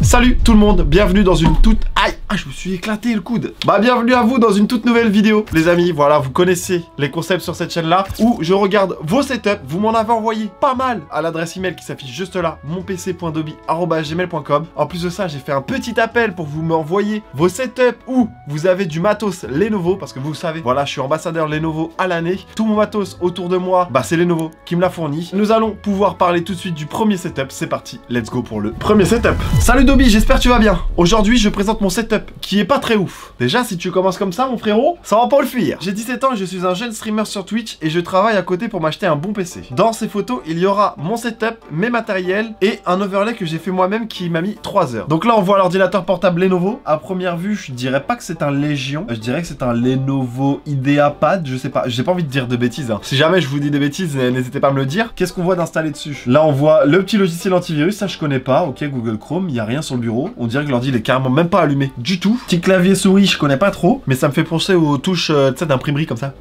Salut tout le monde, bienvenue dans une toute... Aïe, je me suis éclaté le coude. Bah bienvenue à vous dans une toute nouvelle vidéo. Les amis, voilà, vous connaissez les concepts sur cette chaîne là où je regarde vos setups. Vous m'en avez envoyé pas mal à l'adresse email qui s'affiche juste là, monpc.dobi@gmail.com. En plus de ça, j'ai fait un petit appel pour que vous m'envoyiez vos setups où vous avez du matos Lenovo, parce que vous savez, voilà, je suis ambassadeur Lenovo à l'année. Tout mon matos autour de moi, bah c'est Lenovo qui me l'a fourni. Nous allons pouvoir parler tout de suite du premier setup. C'est parti, let's go pour le premier setup. Salut Dobby, j'espère que tu vas bien. Aujourd'hui, je présente mon setup qui est pas très ouf. Déjà, si tu commences comme ça, mon frérot, ça va pas le fuir. J'ai 17 ans et je suis un jeune streamer sur Twitch et je travaille à côté pour m'acheter un bon PC. Dans ces photos, il y aura mon setup, mes matériels et un overlay que j'ai fait moi-même qui m'a mis 3 heures. Donc là, on voit l'ordinateur portable Lenovo. À première vue, je dirais pas que c'est un Légion. Je dirais que c'est un Lenovo IdeaPad. Je sais pas, j'ai pas envie de dire de bêtises. Si jamais je vous dis des bêtises, n'hésitez pas à me le dire. Qu'est-ce qu'on voit d'installer dessus? Là, on voit le petit logiciel antivirus. Ça, je connais pas. Ok, Google Chrome. Il y a rien sur le bureau. On dirait que l'ordi il est carrément même pas allumé du tout. Petit clavier souris, je connais pas trop, mais ça me fait penser aux touches d'imprimerie comme ça.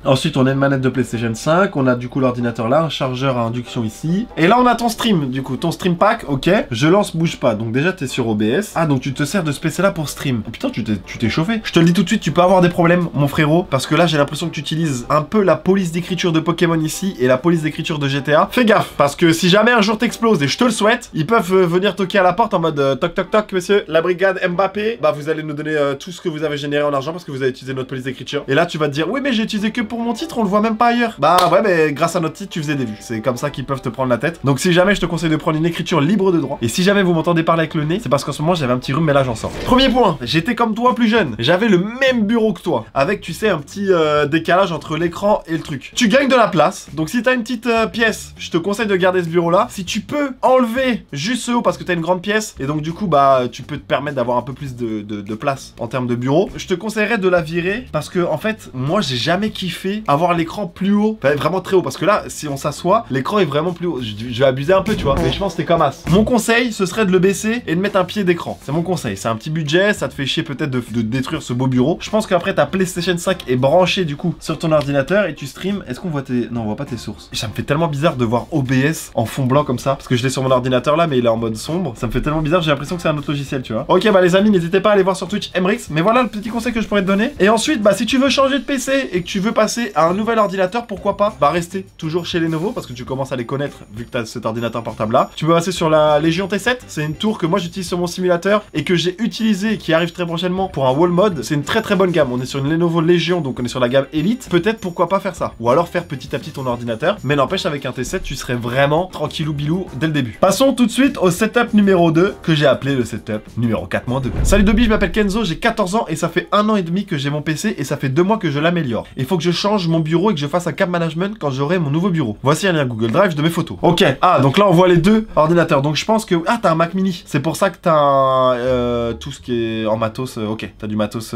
Ensuite, on a une manette de PlayStation 5, on a du coup l'ordinateur là, un chargeur à induction ici. Et là, on a ton stream, du coup, ton stream pack, ok. Je lance, bouge pas, donc déjà, t'es sur OBS. Ah, donc tu te sers de ce PC là pour stream. Oh, putain, tu t'es chauffé. Je te le dis tout de suite, tu peux avoir des problèmes, mon frérot, parce que là, j'ai l'impression que tu utilises un peu la police d'écriture de Pokémon ici et la police d'écriture de GTA. Fais gaffe, parce que si jamais un jour t'exploses, et je te le souhaite, ils peuvent venir toquer à la porte en mode toc toc toc, monsieur, la brigade Mbappé. Bah, vous allez nous donner tout ce que vous avez généré en argent parce que vous avez utilisé notre police d'écriture. Et là, tu vas te dire, oui, mais j'ai utilisé que pour mon titre, on le voit même pas ailleurs. Bah ouais, mais grâce à notre titre, tu faisais des vues. C'est comme ça qu'ils peuvent te prendre la tête. Donc si jamais, je te conseille de prendre une écriture libre de droit. Et si jamais vous m'entendez parler avec le nez, c'est parce qu'en ce moment, j'avais un petit rhume, mais là, j'en sors. Premier point, j'étais comme toi plus jeune. J'avais le même bureau que toi. Avec, tu sais, un petit décalage entre l'écran et le truc. Tu gagnes de la place. Donc si t'as une petite pièce, je te conseille de garder ce bureau-là. Si tu peux enlever juste ce haut parce que t'as une grande pièce, et donc du coup, bah, tu peux te permettre d'avoir un peu plus de place en termes de bureau, je te conseillerais de la virer parce que, en fait, moi, j'ai jamais kiffé avoir l'écran plus haut, enfin, vraiment très haut, parce que là, si on s'assoit, l'écran est vraiment plus haut. Je vais abuser un peu, tu vois, mais je pense que t'es comme as. Mon conseil, ce serait de le baisser et de mettre un pied d'écran. C'est mon conseil. C'est un petit budget, ça te fait chier peut-être de détruire ce beau bureau. Je pense qu'après, ta PlayStation 5 est branchée du coup sur ton ordinateur et tu stream. Est-ce qu'on voit tes... Non, on voit pas tes sources. Ça me fait tellement bizarre de voir OBS en fond blanc comme ça, parce que je l'ai sur mon ordinateur là, mais il est en mode sombre. Ça me fait tellement bizarre, j'ai l'impression que c'est un autre logiciel, tu vois. Ok, bah les amis, n'hésitez pas à aller voir sur Twitch Emrix, mais voilà le petit conseil que je pourrais te donner. Et ensuite, bah si tu veux changer de PC et que tu veux passer à un nouvel ordinateur, pourquoi pas, bah rester toujours chez Lenovo parce que tu commences à les connaître vu que tu as cet ordinateur portable là. Tu peux passer sur la Légion T7, c'est une tour que moi j'utilise sur mon simulateur et que j'ai utilisé et qui arrive très prochainement pour un wall mode. C'est une très très bonne gamme, on est sur une Lenovo Légion, donc on est sur la gamme Elite. Peut-être pourquoi pas faire ça, ou alors faire petit à petit ton ordinateur, mais n'empêche avec un T7 tu serais vraiment tranquillou bilou dès le début. Passons tout de suite au setup numéro 2 que j'ai appelé le setup numéro 4-2. Salut Dobby, je m'appelle Kenzo, j'ai 14 ans et ça fait 1 an et demi que j'ai mon PC et ça fait 2 mois que je l'améliore. Il faut que je change mon bureau et que je fasse un cap management quand j'aurai mon nouveau bureau. Voici un lien Google Drive de mes photos. Ok. Ah, donc là on voit les deux ordinateurs. Donc je pense que... Ah, t'as un Mac mini. C'est pour ça que t'as un... tout ce qui est en matos. Ok, t'as du matos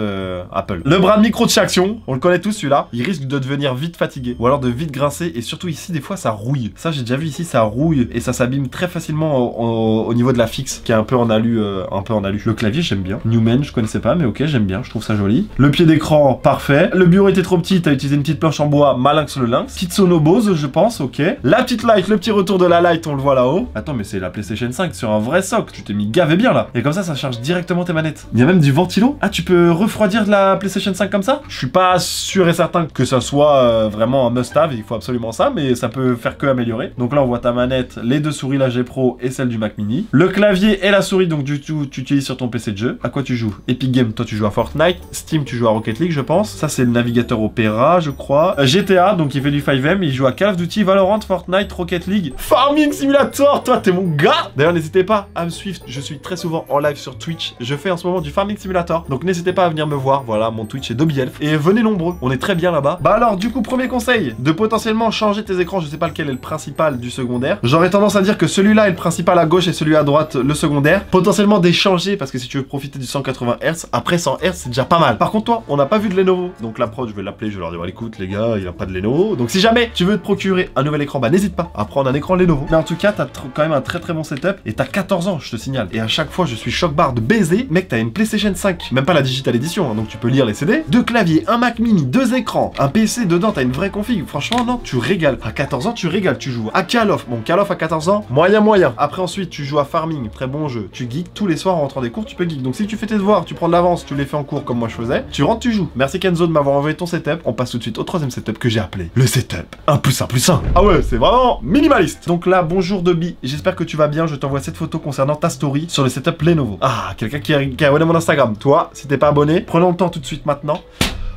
Apple. Le bras de micro de chez Action. On le connaît tous celui-là. Il risque de devenir vite fatigué. Ou alors de vite grincer. Et surtout ici, des fois, ça rouille. Ça, j'ai déjà vu ici, ça rouille. Et ça s'abîme très facilement au niveau de la fixe. Qui est un peu en alu. Le clavier, j'aime bien. Newman, je connaissais pas. Mais ok, j'aime bien. Je trouve ça joli. Le pied d'écran, parfait. Le bureau était trop petit. T'as utilisé une petite planche en bois. Malinx le lynx. Petite sono Bose, je pense. Ok. La petite light, le petit retour de la light, on le voit là-haut. Attends, mais c'est la PlayStation 5 sur un vrai socle. Tu t'es mis gavé bien là. Et comme ça charge directement tes manettes. Il y a même du ventilo. Ah, tu peux refroidir de la PlayStation 5 comme ça? Je suis pas sûr et certain que ça soit vraiment un must-have. Il faut absolument ça, mais ça peut faire que améliorer. Donc là, on voit ta manette, les deux souris, la G Pro et celle du Mac Mini. Le clavier et la souris, donc du tout, tu utilises sur ton PC de jeu. À quoi tu joues? Epic Games, toi tu joues à Fortnite. Steam, tu joues à Rocket League, je pense. Ça, c'est le navigateur Opera, je crois. GTA, donc il fait du 5M. Il joue à Call of Duty, Valorant, Fortnite, Rocket League, Farming Simulator. Toi, t'es mon gars. D'ailleurs, n'hésitez pas à me suivre. Je suis très souvent en live sur Twitch. Je fais en ce moment du Farming Simulator. Donc, n'hésitez pas à venir me voir. Voilà, mon Twitch est DobbyElf. Et venez nombreux. On est très bien là-bas. Bah alors, du coup, premier conseil, de potentiellement changer tes écrans. Je sais pas lequel est le principal du secondaire. J'aurais tendance à dire que celui-là est le principal à gauche et celui à droite le secondaire. Potentiellement d'échanger parce que si tu veux profiter du 180 Hz, après 100 Hz, c'est déjà pas mal. Par contre, toi, on n'a pas vu de Lenovo. Donc la prod, je vais l'appeler, je vais leur dire écoute les gars, il a pas de Lenovo. Donc si jamais tu veux te procurer un nouvel écran, bah n'hésite pas à prendre un écran Lenovo. Mais en tout cas, t'as quand même un très très bon setup et t'as 14 ans, je te signale. Et à chaque fois, je suis choc-barre de baiser. Mec, t'as une PlayStation 5, même pas la Digital Edition, hein, donc tu peux lire les CD. 2 claviers, un Mac mini, 2 écrans, un PC dedans, t'as une vraie config. Franchement, non, tu régales. À 14 ans, tu régales. Tu joues à Call of. Bon, Call of à 14 ans, moyen. Après, ensuite, tu joues à Farming, très bon jeu. Tu geeks tous les soirs en rentrant des cours, tu peux geek. Donc si tu fais tes devoirs, tu prends de l'avance, tu les fais en cours comme moi je faisais, tu rentres, tu joues. Merci Kenzo de m'avoir envoyé ton setup. On passe tout de suite au troisième setup que j'ai appelé le setup 1+1+1. Ah ouais, c'est vraiment minimaliste. Donc là, bonjour Dobby, j'espère que tu vas bien. Je t'envoie cette photo concernant ta story sur le setup Lenovo. Ah, quelqu'un qui a abonné à mon Instagram. Toi, si t'es pas abonné, prenons le temps tout de suite maintenant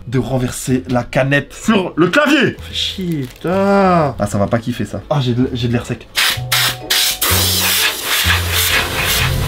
de renverser la canette sur le clavier. Fais chier, putain. Ah, ça va pas kiffer ça. Ah, j'ai de l'air sec.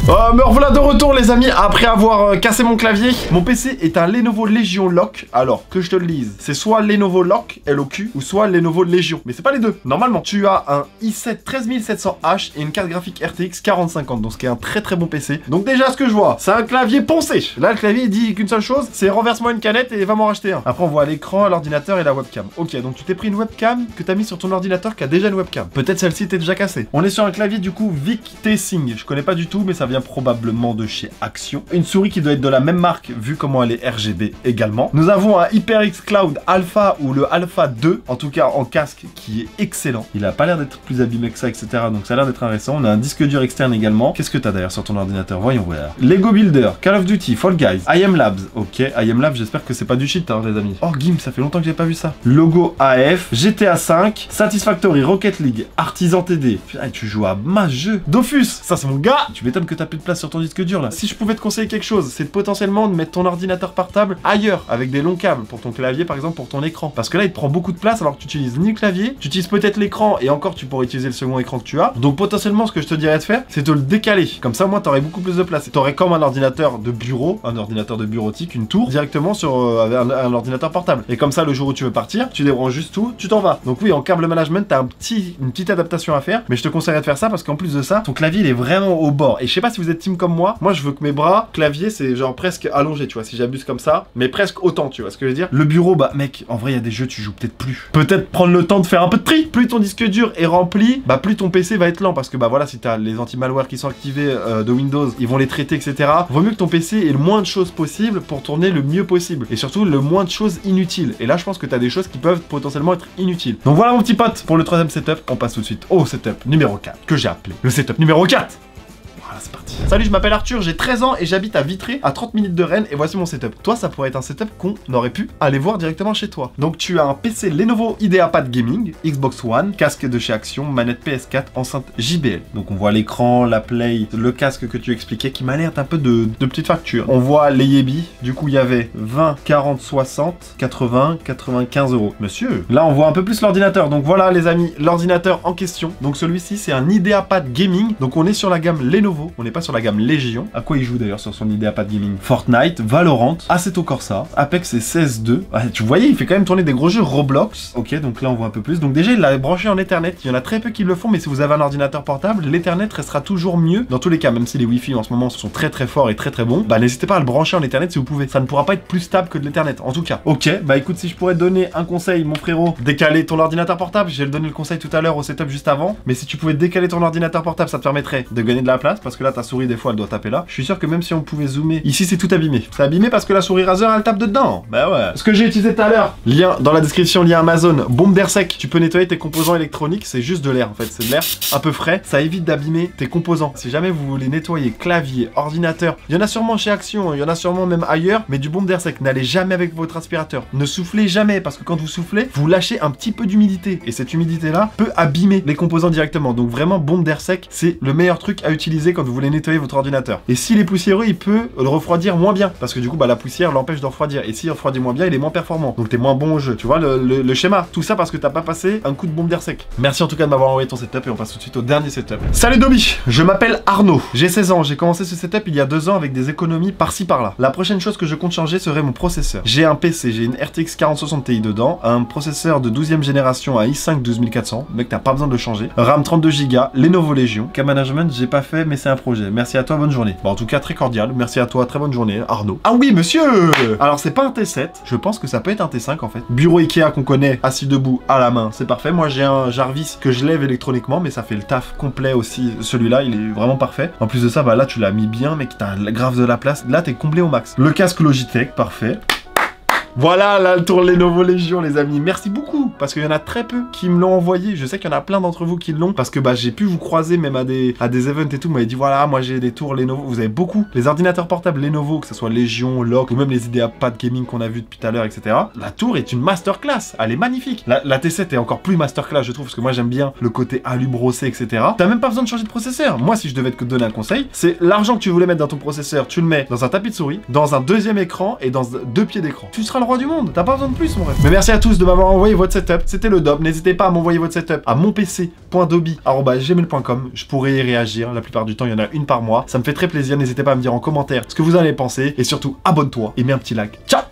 Me revoilà de retour les amis, après avoir cassé mon clavier. Mon PC est un Lenovo Legion Lock. Alors, que je te le dise, c'est soit Lenovo Lock, LOQ, ou soit Lenovo Legion. Mais c'est pas les deux. Normalement, tu as un i7 13700H et une carte graphique RTX 4050. Donc ce qui est un très très bon PC. Donc déjà, ce que je vois, c'est un clavier poncé. Là, le clavier, il dit qu'une seule chose, c'est renverse-moi une canette et va m'en racheter un. Après, on voit l'écran, l'ordinateur et la webcam. Ok, donc tu t'es pris une webcam que t'as mis sur ton ordinateur qui a déjà une webcam. Peut-être celle-ci t'est déjà cassée. On est sur un clavier du coup Vic T-Sync. Je connais pas du tout, mais ça vient probablement de chez Action. Une souris qui doit être de la même marque vu comment elle est RGB également. Nous avons un HyperX Cloud Alpha ou le Alpha 2, en tout cas en casque, qui est excellent. Il a pas l'air d'être plus abîmé que ça, etc. Donc ça a l'air d'être un récent. On a un disque dur externe également. Qu'est-ce que t'as d'ailleurs sur ton ordinateur? Voyons voir. Lego Builder, Call of Duty, Fall Guys, IM Labs. Ok, IM Labs, j'espère que c'est pas du shit, hein, les amis. Oh, Gim, ça fait longtemps que j'ai pas vu ça. Logo AF, GTA 5, Satisfactory, Rocket League, Artisan TD. Putain, tu joues à ma jeu. Dofus, ça c'est mon gars. Tu m'étonnes que t'as plus de place sur ton disque dur là. Si je pouvais te conseiller quelque chose, c'est potentiellement de mettre ton ordinateur portable ailleurs, avec des longs câbles, pour ton clavier par exemple, pour ton écran. Parce que là, il te prend beaucoup de place alors que tu utilises ni le clavier, tu utilises peut-être l'écran et encore tu pourrais utiliser le second écran que tu as. Donc potentiellement, ce que je te dirais de faire, c'est de le décaler. Comme ça, moi, t'aurais beaucoup plus de place. T'aurais comme un ordinateur de bureau, un ordinateur de bureautique, une tour, directement sur un ordinateur portable. Et comme ça, le jour où tu veux partir, tu débranches juste tout, tu t'en vas. Donc oui, en câble management, t'as une petite adaptation à faire, mais je te conseillerais de faire ça parce qu'en plus de ça, ton clavier, il est vraiment au bord. Et je sais pas si vous êtes team comme moi je veux que mes bras, clavier, c'est genre presque allongé, tu vois, si j'abuse comme ça, mais presque autant, tu vois ce que je veux dire. Le bureau, bah mec, en vrai, il y a des jeux, tu joues peut-être plus. Peut-être prendre le temps de faire un peu de tri. Plus ton disque dur est rempli, bah plus ton PC va être lent, parce que bah voilà, si t'as les anti-malware qui sont activés de Windows, ils vont les traiter, etc. Vaut mieux que ton PC ait le moins de choses possible pour tourner le mieux possible, et surtout le moins de choses inutiles. Et là, je pense que t'as des choses qui peuvent potentiellement être inutiles. Donc voilà mon petit pote, pour le troisième setup, on passe tout de suite au setup numéro 4, que j'ai appelé le setup numéro 4. C'est parti. Salut, je m'appelle Arthur, j'ai 13 ans et j'habite à Vitré, à 30 minutes de Rennes, et voici mon setup. Toi, ça pourrait être un setup qu'on aurait pu aller voir directement chez toi. Donc tu as un PC Lenovo IdeaPad Gaming, Xbox One, casque de chez Action, manette PS4, enceinte JBL. Donc on voit l'écran, la play, le casque que tu expliquais qui m'a l'air d'un peu de petite facture. On voit les Yebi, du coup il y avait 20, 40, 60, 80, 95 euros. Monsieur, là on voit un peu plus l'ordinateur. Donc voilà les amis, l'ordinateur en question. Donc celui-ci c'est un IdeaPad Gaming, donc on est sur la gamme Lenovo. On n'est pas sur la gamme Légion. À quoi il joue d'ailleurs sur son IdeaPad Gaming? Fortnite, Valorant, Assetto Corsa, Apex et 16.2. Ah, tu voyais, il fait quand même tourner des gros jeux Roblox. Ok, donc là on voit un peu plus. Donc déjà il l'a branché en Ethernet. Il y en a très peu qui le font, mais si vous avez un ordinateur portable, l'Ethernet restera toujours mieux. Dans tous les cas, même si les Wi-Fi en ce moment sont très très forts et très très bons, bah n'hésitez pas à le brancher en Ethernet si vous pouvez. Ça ne pourra pas être plus stable que de l'Ethernet, en tout cas. Ok, bah écoute, si je pourrais te donner un conseil, mon frérot, décaler ton ordinateur portable. J'ai donné le conseil tout à l'heure au setup juste avant. Mais si tu pouvais décaler ton ordinateur portable, ça te permettrait de gagner de la place, parce que là ta souris des fois elle doit taper là. Je suis sûr que même si on pouvait zoomer, ici c'est tout abîmé. C'est abîmé parce que la souris Razer elle tape dedans. Bah ouais. Ce que j'ai utilisé tout à l'heure, lien dans la description, lien Amazon, bombe d'air sec. Tu peux nettoyer tes composants électroniques, c'est juste de l'air en fait, c'est de l'air un peu frais. Ça évite d'abîmer tes composants. Si jamais vous voulez nettoyer clavier, ordinateur, il y en a sûrement chez Action, il y en a sûrement même ailleurs, mais du bombe d'air sec, n'allez jamais avec votre aspirateur. Ne soufflez jamais parce que quand vous soufflez, vous lâchez un petit peu d'humidité et cette humidité là peut abîmer les composants directement. Donc vraiment bombe d'air sec, c'est le meilleur truc à utiliser quand vous voulez nettoyer votre ordinateur. Et s'il est poussiéreux, il peut le refroidir moins bien parce que du coup bah la poussière l'empêche de refroidir et s'il refroidit moins bien, il est moins performant. Donc t'es moins bon au jeu. Tu vois le schéma. Tout ça parce que t'as pas passé un coup de bombe d'air sec. Merci en tout cas de m'avoir envoyé ton setup et on passe tout de suite au dernier setup. Salut Dobby, je m'appelle Arnaud. J'ai 16 ans, j'ai commencé ce setup il y a 2 ans avec des économies par-ci par-là. La prochaine chose que je compte changer serait mon processeur. J'ai un PC, j'ai une RTX 4060 Ti dedans, un processeur de 12e génération à i5 12400. Mec, t'as pas besoin de le changer. RAM 32 Go, Lenovo Legion. Cam management, j'ai pas fait mais c'est un projet. merci à toi, bonne journée. Bon, en tout cas, très cordial. Merci à toi, très bonne journée, Arnaud. Ah oui, monsieur! Alors, c'est pas un T7. Je pense que ça peut être un T5, en fait. Bureau Ikea qu'on connaît, assis debout, à la main, c'est parfait. Moi, j'ai un Jarvis que je lève électroniquement, mais ça fait le taf complet aussi. Celui-là, il est vraiment parfait. En plus de ça, bah là, tu l'as mis bien, mec, t'as grave de la place. Là, t'es comblé au max. Le casque Logitech, parfait. Voilà, là, le tour Lenovo Légion, les amis. Merci beaucoup, parce qu'il y en a très peu qui me l'ont envoyé. Je sais qu'il y en a plein d'entre vous qui l'ont, parce que bah j'ai pu vous croiser même à des events et tout. Vous m'avez dit, voilà, moi j'ai des tours Lenovo. Vous avez beaucoup. Les ordinateurs portables Lenovo, que ce soit Légion, Lock, ou même les IdeaPad Gaming qu'on a vu depuis tout à l'heure, etc. La tour est une masterclass. Elle est magnifique. La T7 est encore plus masterclass, je trouve, parce que moi j'aime bien le côté alu brossé, etc. T'as même pas besoin de changer de processeur. Moi, si je devais te donner un conseil, c'est l'argent que tu voulais mettre dans ton processeur, tu le mets dans un tapis de souris, dans un deuxième écran et dans 2 pieds d'écran. Tu seras le roi du monde. T'as pas besoin de plus, mon ref. Mais merci à tous de m'avoir envoyé votre setup. C'était le Dob. N'hésitez pas à m'envoyer votre setup à monpc.dobi@gmail.com. Je pourrais y réagir. La plupart du temps, il y en a une par mois. Ça me fait très plaisir. N'hésitez pas à me dire en commentaire ce que vous en avez pensé. Et surtout, abonne-toi et mets un petit like. Ciao!